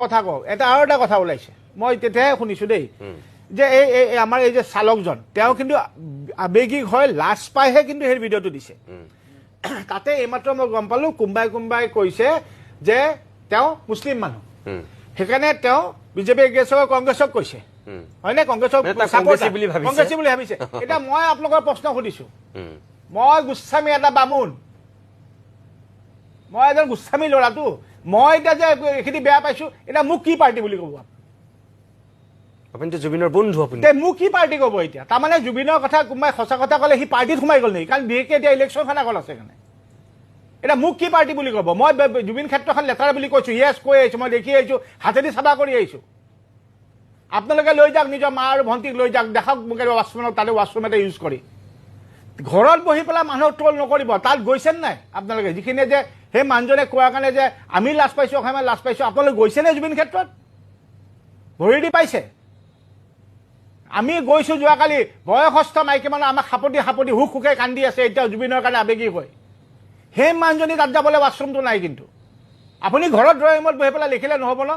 কথা কওঁ এটা আৰু এটা কথা ওলাইছে মই তেতিয়াহে শুনিছোঁ দেই যে এই আমাৰ এই যে চালকজন তেওঁ কিন্তু আৱেগিক হৈ লাজ পাইহে কিন্তু সেই ভিডিঅ'টো দিছে তাতে এইমাত্ৰ মই গম পালোঁ কোনোবাই কৈছে যে তেওঁ মুছলিম মানুহ সেইকাৰণে তেওঁ বিজেপি এগেইনষ্টক কংগ্ৰেছক কৈছে হয়নে কংগ্ৰেছক কংগ্ৰেছী বুলি ভাবিছে এতিয়া মই আপোনালোকৰ প্ৰশ্ন সুধিছোঁ মই গোস্বামী এটা বামুণ মই এজন গোস্বামী ল'ৰাটো মই এতিয়া যে এইখিনি বেয়া পাইছোঁ এতিয়া মোক কি পাৰ্টি বুলি ক'ব আপুনিতো জুবিনৰ বন্ধু আপুনি মোক কি পাৰ্টি ক'ব এতিয়া তাৰমানে জুবিনৰ কথা কোনোবাই সঁচা কথা ক'লে সি পাৰ্টিত সোমাই গ'ল নেকি কাৰণ বিশেষকৈ এতিয়া ইলেকশ্যনখন আগত আছে কাৰণে এতিয়া মোক কি পাৰ্টি বুলি ক'ব মই জুবিন ক্ষেত্ৰখন লেতেৰা বুলি কৈছোঁ য়েছ কৈ আহিছোঁ মই দেখি আহিছোঁ হাতেদি চাফা কৰি আহিছোঁ আপোনালোকে লৈ যাওক নিজৰ মা আৰু ভণ্টিক লৈ যাওক দেখাওক মোক ৱাছৰুমত তাতে ৱাছৰুম এটা ইউজ কৰি ঘৰত বহি পেলাই মানুহক ট্ৰল নকৰিব তাত গৈছেনে নাই আপোনালোকে যিখিনিয়ে যে সেই মানুহজনে কোৱাৰ কাৰণে যে আমি লাজ পাইছোঁ অসমীয়া লাজ পাইছোঁ আপোনালোকে গৈছেনে জুবিন ক্ষেত্ৰত ভৰি দি পাইছে আমি গৈছোঁ যোৱাকালি বয়সস্থ মাইকী মানুহ আমাক সাপতি হুকে কান্দি আছে এতিয়া জুবিনৰ কাৰণে আৱেগিক হয় সেই মানুহজনী তাত যাবলৈ ৱাছৰুমটো নাই কিন্তু আপুনি ঘৰত ড্ৰয়িং ৰুমত বহি পেলাই লিখিলে নহ'ব ন